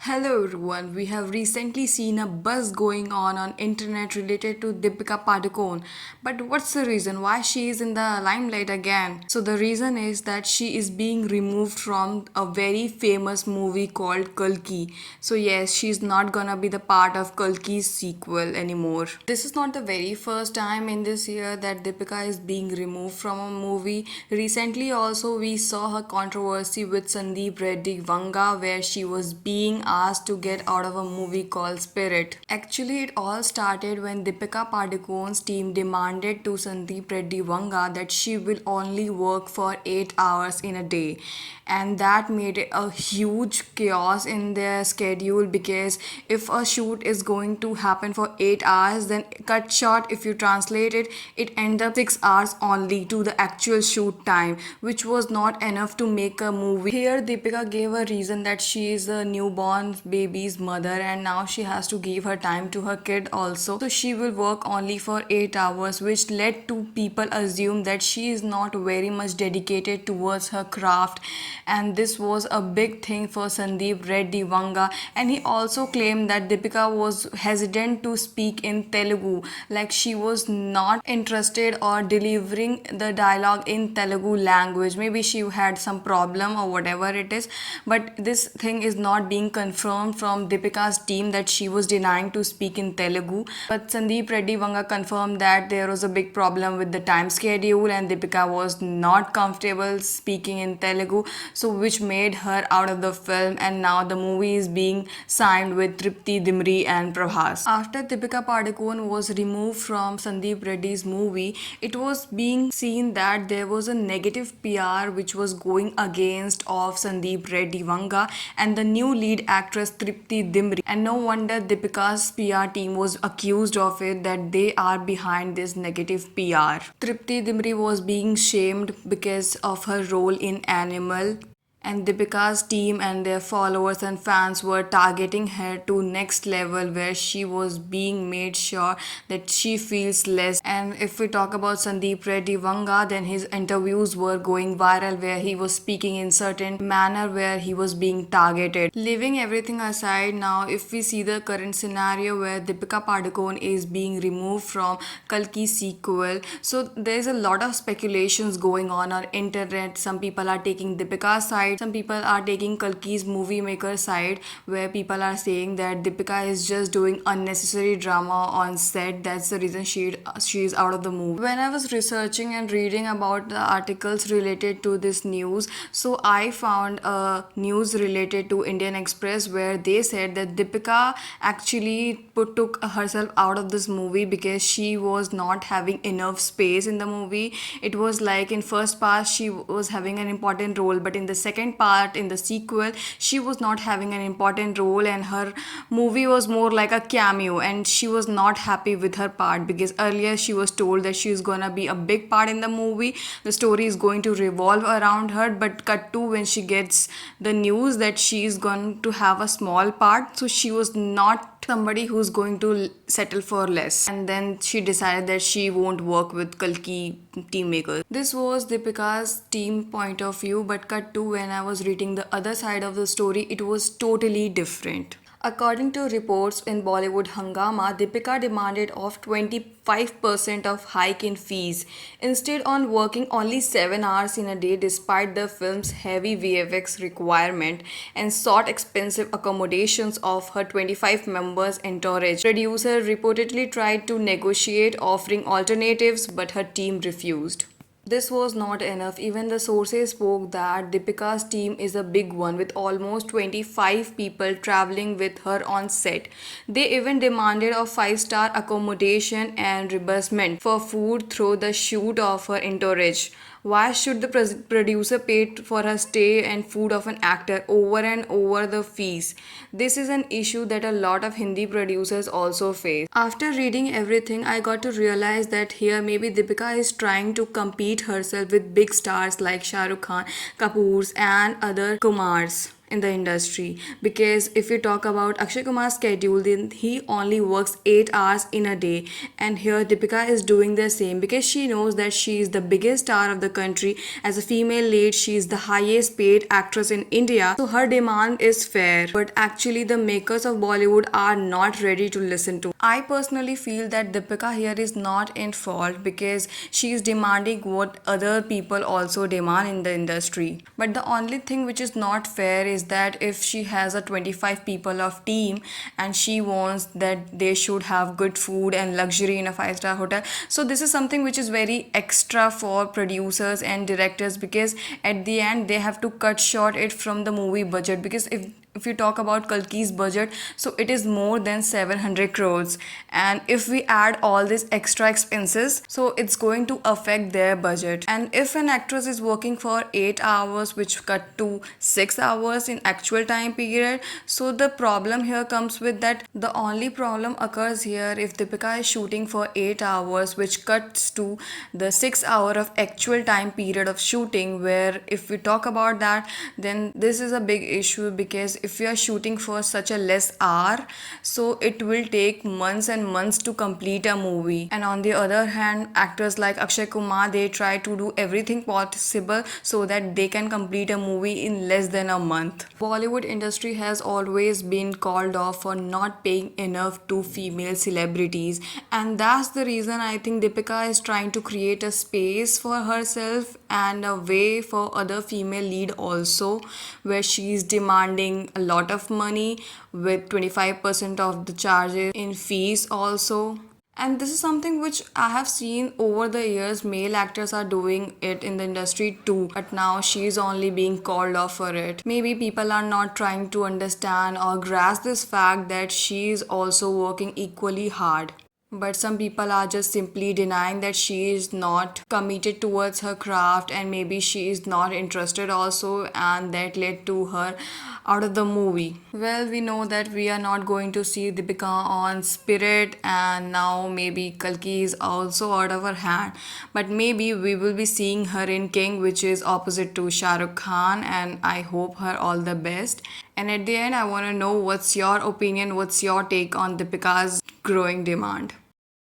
Hello everyone. We have recently seen a buzz going on internet related to Deepika Padukone. But what's the reason why she is in the limelight again? So the reason is that she is being removed from a very famous movie called Kalki. So yes, she's not gonna be the part of Kalki's sequel anymore. This is not the very first time in this year that Deepika is being removed from a movie. Recently also we saw her controversy with Sandeep Reddy Vanga where she was being asked to get out of a movie called Spirit. Actually, it all started when Deepika Padukone's team demanded to Sandeep Reddy Vanga that she will only work for 8 hours in a day. And that made it a huge chaos in their schedule because if a shoot is going to happen for 8 hours, then cut short, if you translate it, it ends up 6 hours only to the actual shoot time, which was not enough to make a movie. Here, Deepika gave a reason that she is a newborn baby's mother and now she has to give her time to her kid also. So she will work only for 8 hours, which led to people assume that she is not very much dedicated towards her craft. And this was a big thing for Sandeep Reddy Vanga. And he also claimed that Deepika was hesitant to speak in Telugu, like she was not interested or delivering the dialogue in Telugu language. Maybe she had some problem or whatever it is, but this thing is not being confirmed from Deepika's team that she was denying to speak in Telugu. But Sandeep Reddy Vanga confirmed that there was a big problem with the time schedule and Deepika was not comfortable speaking in Telugu, so which made her out of the film, and now the movie is being signed with Tripti Dimri and Prabhas. After Deepika Padukone was removed from Sandeep Reddy's movie, it was being seen that there was a negative PR which was going against of Sandeep Reddy Vanga and the new lead actress Tripti Dimri. And no wonder Deepika's PR team was accused of it, that they are behind this negative PR. Tripti Dimri was being shamed because of her role in Animal, and Deepika's team and their followers and fans were targeting her to next level where she was being made sure that she feels less. And if we talk about Sandeep Reddy Vanga, then his interviews were going viral where he was speaking in certain manner where he was being targeted. Leaving everything aside, now if we see the current scenario where Deepika Padukone is being removed from Kalki sequel, so there's a lot of speculations going on internet. Some people are taking Deepika's side, some people are taking Kalki's movie maker side, where people are saying that Deepika is just doing unnecessary drama on set. That's the reason she is out of the movie. When I was researching and reading about the articles related to this news, so I found a news related to Indian Express where they said that Deepika actually took herself out of this movie because she was not having enough space in the movie. It was like in first part she was having an important role, but in the second part, in the sequel, she was not having an important role and her movie was more like a cameo, and she was not happy with her part because earlier she was told that she is gonna be a big part in the movie, the story is going to revolve around her, but cut to when she gets the news that she is going to have a small part, so she was not somebody who's going to settle for less, and then she decided that she won't work with Kalki team makers. This was Deepika's team point of view, but cut to when I was reading the other side of the story, it was totally different. According to reports in Bollywood Hangama, Deepika demanded of 25% of hike in fees, instead on working only 7 hours in a day despite the film's heavy VFX requirement, and sought expensive accommodations of her 25 members entourage. Producer reportedly tried to negotiate offering alternatives, but her team refused. This was not enough. Even the sources spoke that Deepika's team is a big one with almost 25 people traveling with her on set. They even demanded a 5-star accommodation and reimbursement for food through the shoot of her entourage. Why should the producer pay for her stay and food of an actor over and over the fees? This is an issue that a lot of Hindi producers also face. After reading everything, I got to realize that here maybe Deepika is trying to compete herself with big stars like Shah Rukh Khan, Kapoors and other Kumars. in the industry. Because if you talk about Akshay Kumar's schedule, then he only works 8 hours in a day, and here Deepika is doing the same because she knows that she is the biggest star of the country. As a female lead, she is the highest paid actress in India, so her demand is fair, but actually the makers of Bollywood are not ready to listen to. I personally feel that Deepika here is not in fault because she is demanding what other people also demand in the industry. But the only thing which is not fair is that if she has a 25 people of team and she wants that they should have good food and luxury in a 5-star hotel, so this is something which is very extra for producers and directors, because at the end they have to cut short it from the movie budget. Because if you talk about Kalki's budget, so it is more than 700 crores, and if we add all these extra expenses, so it's going to affect their budget. And if an actress is working for 8 hours which cut to 6 hours in actual time period, so the problem here comes with that the only problem occurs here if Deepika is shooting for 8 hours which cuts to the 6 hour of actual time period of shooting, where if we talk about that, then this is a big issue. Because if you are shooting for such a less hour, so it will take months and months to complete a movie. And on the other hand, actors like Akshay Kumar, they try to do everything possible so that they can complete a movie in less than a month. Bollywood industry has always been called off for not paying enough to female celebrities, and that's the reason I think Deepika is trying to create a space for herself and a way for other female lead also, where she is demanding a lot of money with 25% of the charges in fees also. And this is something which I have seen over the years. Male actors are doing it in the industry too, but now she is only being called off for it. Maybe people are not trying to understand or grasp this fact that she is also working equally hard. But some people are just simply denying that she is not committed towards her craft, and maybe she is not interested also, and that led to her out of the movie. Well, we know that we are not going to see Deepika on Spirit, and now maybe Kalki is also out of her hand. But maybe we will be seeing her in King, which is opposite to Shah Rukh Khan, and I hope her all the best. And at the end, I want to know what's your opinion, what's your take on Deepika's growing demand.